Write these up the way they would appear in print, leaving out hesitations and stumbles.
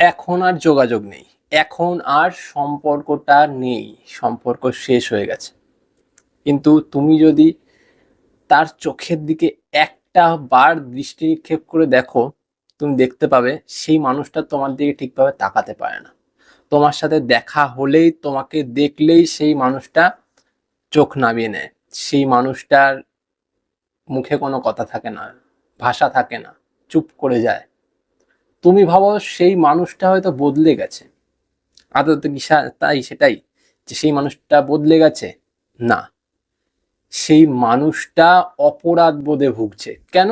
এখন আর যোগাযোগ নেই, এখন আর সম্পর্কটা নেই, সম্পর্ক শেষ হয়ে গেছে। কিন্তু তুমি যদি তার চোখের দিকে একটা বার দৃষ্টি নিক্ষেপ করে দেখো, তুমি দেখতে পাবে সেই মানুষটা তোমার দিকে ঠিকভাবে তাকাতে পারে না। তোমার সাথে দেখা হলেই, তোমাকে দেখলেই সেই মানুষটা চোখ নামিয়ে নেয়। সেই মানুষটার মুখে কোনো কথা থাকে না, ভাষা থাকে না, চুপ করে যায়। তুমি ভাবো সেই মানুষটা হয়তো বদলে গেছে, আদতে কি তাই সেটাই যে সেই মানুষটা বদলে গেছে? না, সেই মানুষটা অপরাধ বোধে ভুগছে। কেন?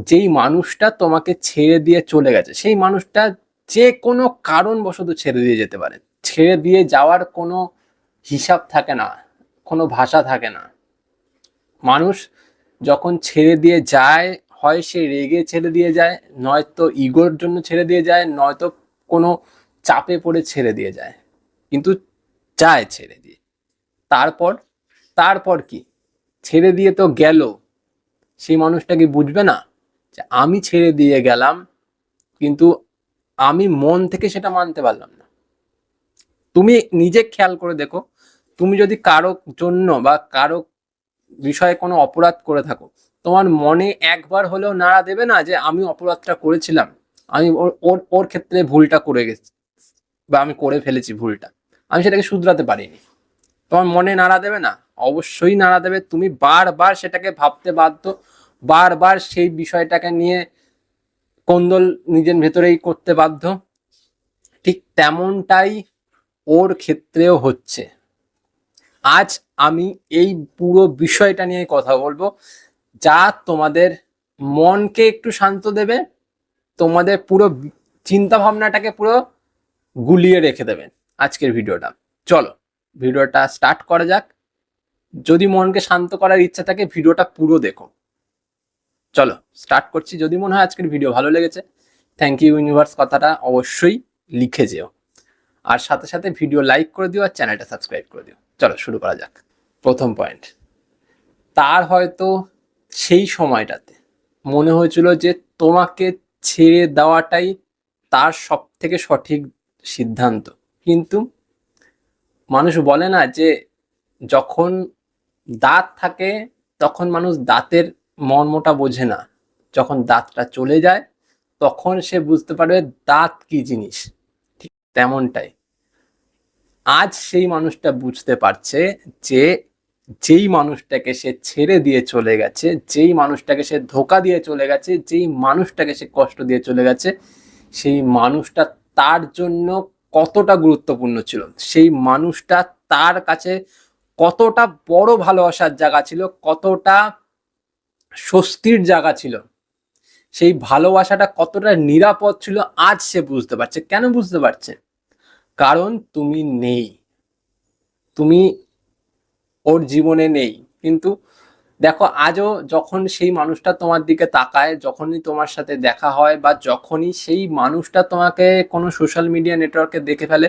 যেই মানুষটা তোমাকে ছেড়ে দিয়ে চলে গেছে, সেই মানুষটা যে কোনো কারণবশত ছেড়ে দিয়ে যেতে পারে। ছেড়ে দিয়ে যাওয়ার কোনো হিসাব থাকে না, কোনো ভাষা থাকে না। মানুষ যখন ছেড়ে দিয়ে যায়, হয় সে রেগে ছেড়ে দিয়ে যায়, নয়তো ইগোর জন্য ছেড়ে দিয়ে যায়, নয়তো কোনো চাপে পড়ে ছেড়ে দিয়ে যায়, কিন্তু যায় ছেড়ে দিয়ে। তারপর তারপর কি? ছেড়ে দিয়ে তো গেল, সেই মানুষটা কি বুঝবে না যে আমি ছেড়ে দিয়ে গেলাম, কিন্তু আমি মন থেকে সেটা মানতে পারলাম না। তুমি নিজে খেয়াল করে দেখো, তুমি যদি কারো জন্য বা কারো বিষয়ে কোনো অপরাধ করে থাকো, তোমার মনে একবার হলেও নাড়া দেবে না যে আমি অপরাধটা করেছিলাম, আমি ওর ওর ক্ষেত্রে ভুলটা করে গেছি, বা আমি করে ফেলেছি ভুলটা, আমি সেটাকে শুধরাতে পারিনি। তোমার মনে নাড়া দেবে না? অবশ্যই নাড়া দেবে। তুমি বারবার সেটাকে ভাবতে বাধ্য, বারবার সেই বিষয়টাকে নিয়ে কোন্দল নিজের ভেতরেই করতে বাধ্য। ঠিক তেমনটাই ওর ক্ষেত্রেও হচ্ছে। আজ আমি এই পুরো বিষয়টা নিয়ে কথা বলবো, যা তোমাদের মনকে একটু শান্ত দেবে, তোমাদের পুরো চিন্তা ভাবনাটাকে পুরো গুলিয়ে রেখে দেবে আজকের ভিডিওটা। চলো ভিডিওটা স্টার্ট করা যাক। যদি মনকে শান্ত করার ইচ্ছা থাকে, ভিডিওটা পুরো দেখো। চলো স্টার্ট করছি। যদি মনে হয় আজকের ভিডিও ভালো লেগেছে, থ্যাংক ইউ ইউনিভার্স কথাটা অবশ্যই লিখে যেও, আর সাথে সাথে ভিডিও লাইক করে দিও, আর চ্যানেলটা সাবস্ক্রাইব করে দিও। চলো শুরু করা যাক। প্রথম পয়েন্ট, তার হয়তো সেই সময়টাতে মনে হয়েছিল যে তোমাকে ছেড়ে দেওয়াটাই তার সব থেকে সঠিক সিদ্ধান্ত। কিন্তু মানুষ বলে না যে যখন দাঁত থাকে তখন মানুষ দাঁতের মর্মটা বোঝে না, যখন দাঁতটা চলে যায় তখন সে বুঝতে পারবে দাঁত কি জিনিস। ঠিক তেমনটাই আজ সেই মানুষটা বুঝতে পারছে যে যেই মানুষটাকে সে ছেড়ে দিয়ে চলে গেছে, যেই মানুষটাকে সে ধোকা দিয়ে চলে গেছে, যেই মানুষটাকে সে কষ্ট দিয়ে চলে গেছে, সেই মানুষটা তার জন্য কতটা গুরুত্বপূর্ণ ছিল, সেই মানুষটা তার কাছে কতটা বড় ভালোবাসার জায়গা ছিল, কতটা স্বস্তির জায়গা ছিল, সেই ভালোবাসাটা কতটা নিরাপদ ছিল, আজ সে বুঝতে পারছে। কেন বুঝতে পারছে? কারণ তুমি নেই, তুমি ওর জীবনে নেই। কিন্তু দেখো আজও যখন সেই মানুষটা তোমার দিকে তাকায়, যখনই তোমার সাথে দেখা হয়, বা যখনই সেই মানুষটা তোমাকে কোনো সোশ্যাল মিডিয়া নেটওয়ার্কে দেখে ফেলে,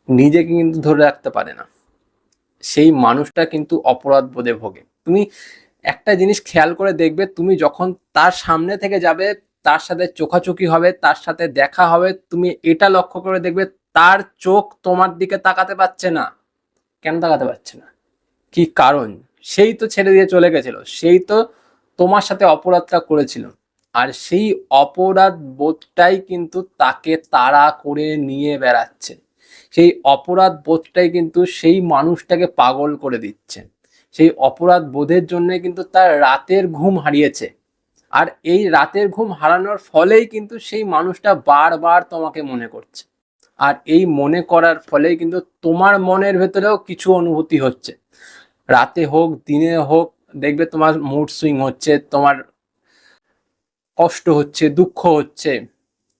নিজেকে কিন্তু ধরে রাখতে পারে না। সেই মানুষটা কিন্তু অপরাধ বোধে ভোগে। তুমি একটা জিনিস খেয়াল করে দেখবে, তুমি যখন তার সামনে থেকে যাবে, তার সাথে চোখাচোখি হবে, তার সাথে দেখা হবে, তুমি এটা লক্ষ্য করে দেখবে তার চোখ তোমার দিকে তাকাতে পারছে না। কেন তাকাতে পারছে না? কি কারণ? সেই তো ছেড়ে দিয়ে চলে গেছিল, সেই তো তোমার সাথে অপরাধটা করেছিল, আর সেই অপরাধ বোধটাই কিন্তু তাকে তাড়া করে নিয়ে বেড়াচ্ছে। সেই অপরাধ বোধটাই কিন্তু সেই মানুষটাকে পাগল করে দিচ্ছে। সেই অপরাধ বোধের জন্যই কিন্তু তার রাতের ঘুম হারিয়েছে, আর এই রাতের ঘুম হারানোর ফলেই কিন্তু সেই মানুষটা বারবার তোমাকে মনে করছে। আর এই মনে করার ফলেই কিন্তু তোমার মনের ভেতরেও কিছু অনুভূতি হচ্ছে, রাতে হোক দিনে হোক, দেখবে তোমার মুড সুইং হচ্ছে, তোমার কষ্ট হচ্ছে, দুঃখ হচ্ছে।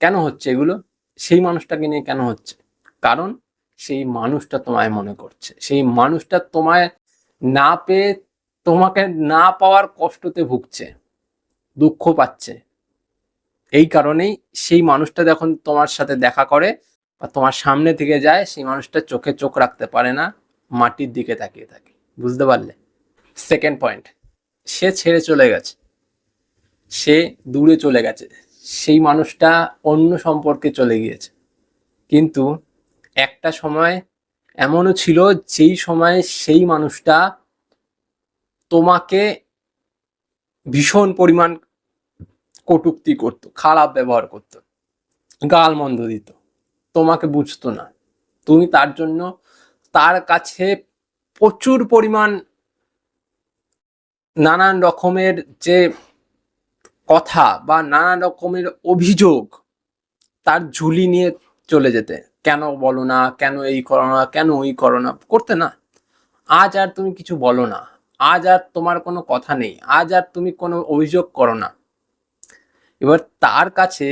কেন হচ্ছে এগুলো? সেই মানুষটাকে নিয়ে কেন হচ্ছে? কারণ সেই মানুষটা তোমায় মনে করছে, সেই মানুষটা তোমায় না পেয়ে, তোমাকে না পাওয়ার কষ্টতে ভুগছে, দুঃখ পাচ্ছে। এই কারণেই সেই মানুষটা যখন তোমার সাথে দেখা করে বা তোমার সামনে থেকে যায়, সেই মানুষটা চোখে চোখ রাখতে পারে না, মাটির দিকে তাকিয়ে থাকে। বুঝতে পারলে? সেকেন্ড পয়েন্ট, সে ছেড়ে চলে গেছে, সে দূরে চলে গেছে, সেই মানুষটা অন্য সম্পর্কে চলে গিয়েছে। কিন্তু একটা সময় এমনও ছিল যেই সময় সেই মানুষটা তোমাকে ভীষণ পরিমাণ কটূক্তি করতো, খারাপ ব্যবহার করতো, গালমন্দ দিত, তোমাকে বুঝতো না। তুমি তার জন্য তার কাছে প্রচুর পরিমাণ নানান রকমের যে কথা বা নানান রকমের অভিযোগ তার ঝুলি নিয়ে চলে যেতে, কেন বলো না, কেন এই করো না, কেন ওই করো না, করতে না। আজ আর তুমি কিছু বলো না, আজ আর তোমার কোনো কথা নেই, আজ আর তুমি কোনো অভিযোগ করো না। এবার তার কাছে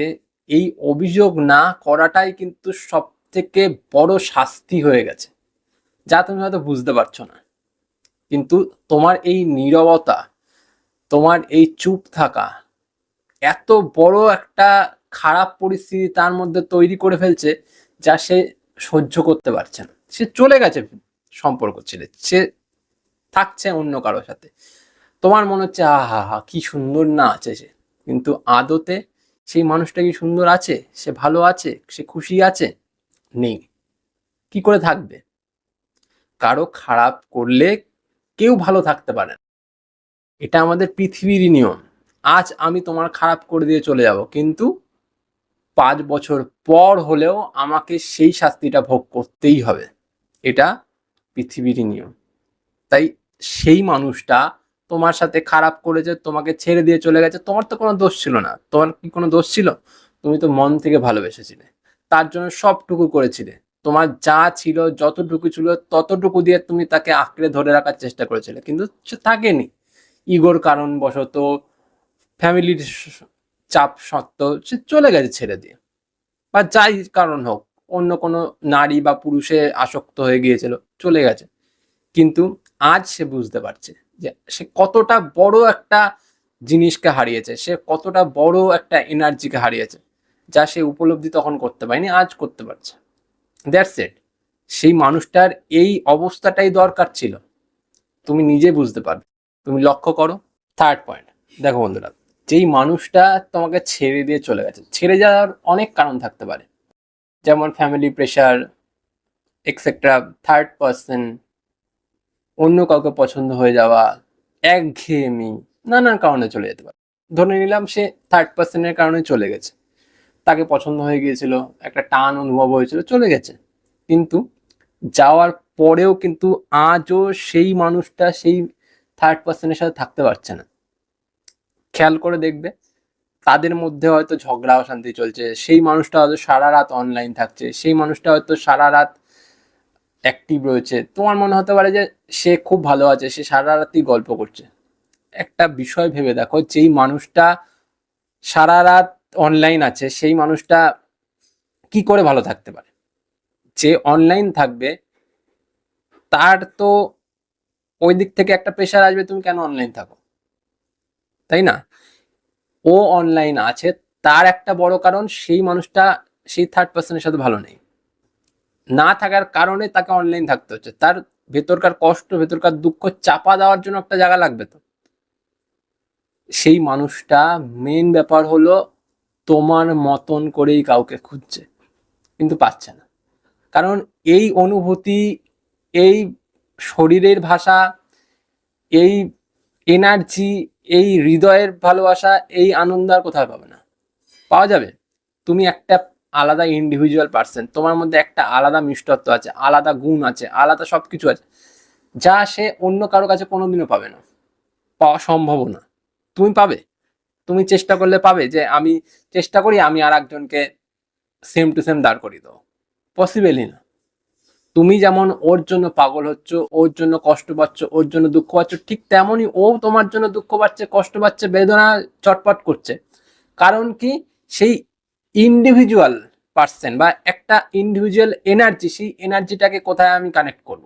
এই অভিযোগ না করাটাই কিন্তু সব থেকে বড় শাস্তি হয়ে গেছে, যা তুমি হয়তো বুঝতে পারছো না। কিন্তু তোমার এই নীরবতা, তোমার এই চুপ থাকা এত বড় একটা খারাপ পরিস্থিতি তার মধ্যে তৈরি করে ফেলছে, যা সে সহ্য করতে পারছে না। সে চলে গেছে সম্পর্ক ছেড়ে, সে থাকছে অন্য কারোর সাথে। তোমার মনে হচ্ছে আহা হা কি সুন্দর না আছে সে, কিন্তু আদতে সেই মানুষটা কি সুন্দর আছে, সে ভালো আছে, সে খুশি আছে? নেই। কি করে থাকবে? কারো খারাপ করলে কেউ ভালো থাকতে পারে না, এটা আমাদের পৃথিবীরই নিয়ম। আজ আমি তোমার খারাপ করে দিয়ে চলে যাব, কিন্তু 5 বছর পর হলেও আমাকে সেই শাস্তিটা ভোগ করতেই হবে, এটা পৃথিবীরই নিয়ম। তাই সেই মানুষটা তোমার সাথে খারাপ করেছে, তোমাকে ছেড়ে দিয়ে চলে গেছে, তোমার তো কোনো দোষ ছিল না। তোমার কি কোনো দোষ ছিল? তুমি তো মন থেকে ভালোবেসেছিলে, তার জন্য সবটুকু করেছিলে। তোমার যা ছিল, যতটুকু ছিল ততটুকু দিয়ে তুমি তাকে আঁকড়ে ধরে রাখার চেষ্টা করেছিলে, কিন্তু সে থাকেনি। ইগোর কারণবশত, ফ্যামিলির চাপ সত্ত্বেও সে চলে গেছে ছেড়ে দিয়ে, বা যাই কারণ হোক, অন্য কোনো নারী বা পুরুষে আসক্ত হয়ে গিয়েছিল, চলে গেছে। কিন্তু আজ সে বুঝতে পারছে যে সে কতটা বড় একটা জিনিসকে হারিয়েছে, সে কতটা বড় একটা এনার্জিকে হারিয়েছে, যা সে উপলব্ধি তখন করতে পারেনি, আজ করতে পারছে। That's it. সেই মানুষটার এই অবস্থাটাই দরকার ছিল, তুমি নিজে বুঝতে পারবে, তুমি লক্ষ্য করো। থার্ড পয়েন্ট, দেখো বন্ধুরা, যেই মানুষটা তোমাকে ছেড়ে দিয়ে চলে গেছে, ছেড়ে যাওয়ার অনেক কারণ থাকতে পারে, যেমন family pressure etcetera, third person, অন্য কাউকে পছন্দ হয়ে যাওয়া, একঘেয়েমি, নানান কারণে চলে যেতে পারে। ধরে নিলাম সে থার্ড পার্সনের কারণে চলে গেছে, তাকে পছন্দ হয়ে গিয়েছিল, একটা টান অনুভব হয়েছিল, চলে গেছে। কিন্তু যাওয়ার পরেও কিন্তু আজও সেই মানুষটা সেই থার্ড পার্সনের সাথে থাকতে পারছে না। খেয়াল করে দেখবে, তাদের মধ্যে হয়তো ঝগড়া অশান্তি চলছে, সেই মানুষটা হয়তো সারা রাত অনলাইন থাকছে, সেই মানুষটা হয়তো সারা রাত অ্যাক্টিভ রয়েছে। তোমার মনে হতে পারে যে সে খুব ভালো আছে, সে সারা রাতই গল্প করছে। একটা বিষয় ভেবে দেখো, যেই মানুষটা সারা রাত অনলাইন আছে, সেই মানুষটা কি করে ভালো থাকতে পারে? যে অনলাইন থাকবে তার তো ওই দিক থেকে একটা প্রেশার আসবে, তুমি কেন অনলাইন থাকো, তাই না? ও অনলাইন আছে, তার একটা বড় কারণ সেই মানুষটা সেই থার্ড পার্সনের সাথে ভালো নেই, না থাকার কারণে তাকে অনলাইন থাকতে হচ্ছে। তার ভেতরকার কষ্ট, ভেতরকার দুঃখ চাপা দেওয়ার জন্য একটা জায়গা লাগবে তো। সেই মানুষটা মেন ব্যাপার হলো তোমার মতন করেই কাউকে খুঁজছে, কিন্তু পাচ্ছে না। কারণ এই অনুভূতি, এই শরীরের ভাষা, এই এনার্জি, এই হৃদয়ের ভালোবাসা, এই আনন্দ আর কোথাও পাবে না। পাওয়া যাবে, তুমি একটা আলাদা ইন্ডিভিজুয়াল পার্সন, তোমার মধ্যে একটা আলাদা মিষ্টত্ব আছে, আলাদা গুণ আছে, আলাদা সবকিছু আছে, যা সে অন্য কারো কাছে কোনোদিনও পাবে না, পাওয়া সম্ভব না। তুমি পাবে, তুমি চেষ্টা করলে পাবে। যে আমি চেষ্টা করি আমি আর একজনকে সেম টু সেম দাঁড় করিয়ে দেবো, পসিবলই না। তুমি যেমন ওর জন্য পাগল হচ্ছ, ওর জন্য কষ্ট পাচ্ছ, ওর জন্য দুঃখ পাচ্ছ, ঠিক তেমনই ও তোমার জন্য দুঃখ পাচ্ছে, কষ্ট পাচ্ছে, বেদনা চটপট করছে। কারণ কি, সেই ইন্ডিভিজুয়াল পার্সন বা একটা ইন্ডিভিজুয়াল এনার্জি, সেই এনার্জিটাকে কোথায় আমি কানেক্ট করব,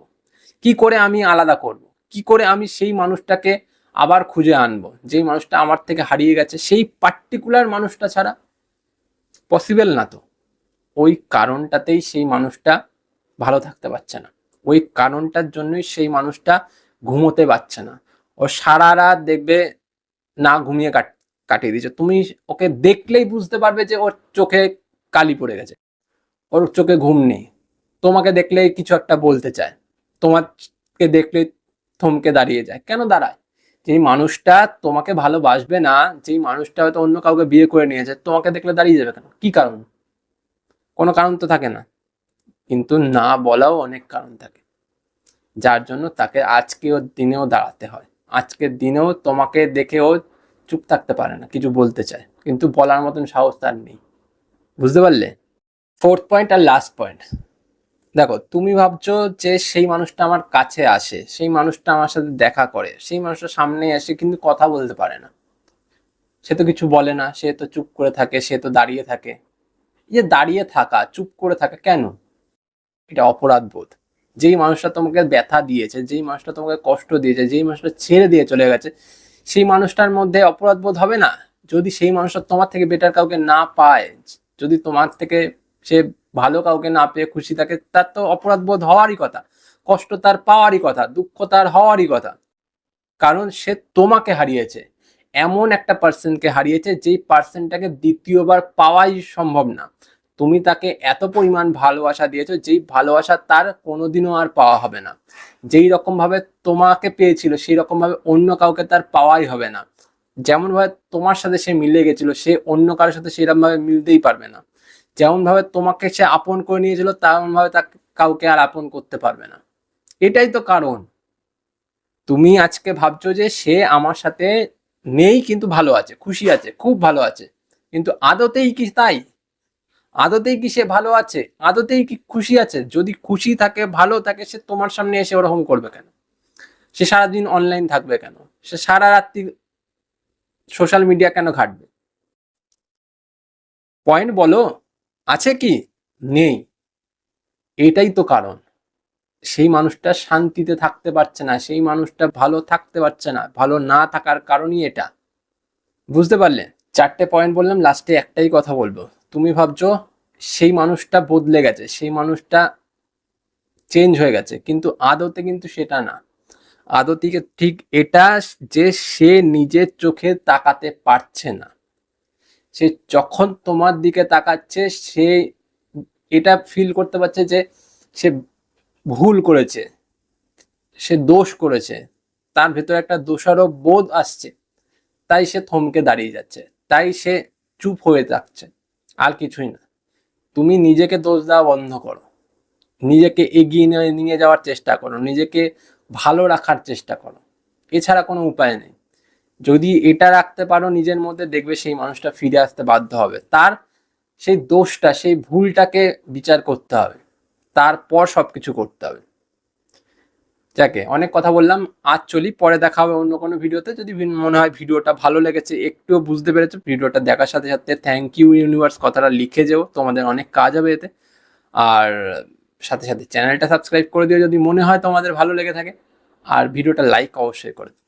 কি করে আমি আলাদা করব, কি করে আমি সেই মানুষটাকে আবার খুঁজে আনবো, যেই মানুষটা আমার থেকে হারিয়ে গেছে, সেই পার্টিকুলার মানুষটা ছাড়া পসিবল না তো। ওই কারণটাতেই সেই মানুষটা ভালো থাকতে পারছে না, ওই কারণটার জন্যই সেই মানুষটা ঘুমোতে পারছে না। ও সারা রাত দেখবে না ঘুমিয়ে কাটিয়ে দিয়েছে। তুমি ওকে দেখলেই বুঝতে পারবে যে ওর চোখে কালি পড়ে গেছে, ওর চোখে ঘুম নেই, তোমাকে দেখলেই কিছু একটা বলতে চায়, তোমাকে দেখলেই থমকে দাঁড়িয়ে যায়। কেন দাঁড়ায়? যেই মানুষটা তোমাকে ভালোবাসবে না, যেই মানুষটা হয়তো অন্য কাউকে বিয়ে করে নিয়েছে, তোমাকে দেখলে দাঁড়িয়ে যাবে কেন? কি কারণ? কোনো কারণ তো থাকে না। কিন্তু না বলাও অনেক কারণ থাকে, যার জন্য তাকে আজকেও দিনেও দাঁড়াতে হয়। আজকের দিনেও তোমাকে দেখেও চুপ থাকতে পারে না, কিছু বলতে চায়, কিন্তু বলার মতন সাহস তার নেই। বুঝতে পারলে? ফোর্থ পয়েন্ট আর লাস্ট পয়েন্ট, দেখো তুমি ভাবছো যে সেই মানুষটা আমার কাছে আসে, সেই মানুষটা আমার সাথে দেখা করে, সেই মানুষটা সামনে এসে কিন্তু কথা বলতে পারে না, সে তো কিছু বলে না, সে তো চুপ করে থাকে, সে তো দাঁড়িয়ে থাকে। এই যে দাঁড়িয়ে থাকা, চুপ করে থাকা, কেন? এটা অপরাধ বোধ। যেই মানুষটা তোমাকে ব্যথা দিয়েছে, যেই মানুষটা তোমাকে কষ্ট দিয়েছে, যেই মানুষটা ছেড়ে দিয়ে চলে গেছে, সেই মানুষটার মধ্যে অপরাধ বোধ হবে না? যদি সেই মানুষটা তোমার থেকে বেটার কাউকে না পায়, যদি তোমার থেকে সে ভালো কাউকে না পেয়ে খুশি থাকে, তার তো অপরাধ বোধ হওয়ারই কথা, কষ্ট তার পাওয়ারই কথা, দুঃখ তার হওয়ারই কথা। কারণ সে তোমাকে হারিয়েছে, এমন একটা পার্সনকে হারিয়েছে যেই পার্সনটাকে দ্বিতীয়বার পাওয়াই সম্ভব না। তুমি তাকে এত পরিমাণ ভালোবাসা দিয়েছো, যেই ভালোবাসা তার কোনোদিনও আর পাওয়া হবে না। যেই রকম ভাবে তোমাকে পেয়েছিল, সেই রকম ভাবে অন্য কাউকে তার পাওয়াই হবে না। যেমন ভাবে তোমার সাথে সে মিলে গেছিল, সে অন্য কারোর সাথে সেরকম ভাবে মিলতেই পারবে না। যেমন ভাবে তোমাকে সে আপন করে নিয়েছিল, তেমন ভাবে তাকে কাউকে আর আপন করতে পারবে না। এটাই তো কারণ। তুমি আজকে ভাবছো যে সে আমার সাথে নেই, কিন্তু ভালো আছে, খুশি আছে, খুব ভালো আছে, কিন্তু আদতেই কি তাই? আদতেই কি সে ভালো আছে? আদতেই কি খুশি আছে? যদি খুশি থাকে, ভালো থাকে, সে তোমার সামনে এসে ওরকম করবে কেন? সে সারাদিন অনলাইন থাকবে কেন? সে সারা রাত্রি সোশ্যাল মিডিয়া কেন ঘাটবে? পয়েন্ট বলো, আছে কি? নেই। এটাই তো কারণ। সেই মানুষটা শান্তিতে থাকতে পারছে না, সেই মানুষটা ভালো থাকতে পারছে না, ভালো না থাকার কারণই এটা। বুঝতে পারলে? চারটে পয়েন্ট বললাম, লাস্টে একটাই কথা বলবো। তুমি ভাবছো সেই মানুষটা বদলে গেছে, সেই মানুষটা চেঞ্জ হয়ে গেছে, কিন্তু আদতে কিন্তু সেটা না। আদতে ঠিক এটা, যে সে নিজের চোখে তাকাতে পারছে না। সে যখন তোমার দিকে তাকাচ্ছে, সে এটা ফিল করতে পারছে যে সে ভুল করেছে, সে দোষ করেছে, তার ভেতরে একটা দোষারোপ বোধ আসছে, তাই সে থমকে দাঁড়িয়ে যাচ্ছে, তাই সে চুপ হয়ে যাচ্ছে, আর কিছুই না। তুমি নিজেকে দোষ দেওয়া বন্ধ করো, নিজেকে এগিয়ে নিয়ে যাওয়ার চেষ্টা করো, নিজেকে ভালো রাখার চেষ্টা করো। এছাড়া কোনো উপায় নেই। যদি এটা রাখতে পারো নিজের মধ্যে, দেখবে সেই মানুষটা ফিরে আসতে বাধ্য হবে। তার সেই দোষটা, সেই ভুলটাকে বিচার করতে হবে, তারপর সবকিছু করতে হবে। যাকে অনেক কথা বললাম, আজ চলি, পরে দেখা হবে অন্য কোনো ভিডিওতে। যদি মনে হয় ভিডিওটা ভালো লেগেছে, একটুও বুঝতে পেরেছো, ভিডিওটা দেখার সাথে সাথে থ্যাংক ইউ ইউনিভার্স কথাটা লিখে যেও, তোমাদের অনেক কাজ হবে এতে। আর সাথে সাথে চ্যানেলটা সাবস্ক্রাইব করে দিও যদি মনে হয় তোমাদের ভালো লেগে থাকে, আর ভিডিওটা লাইক অবশ্যই করে দিও।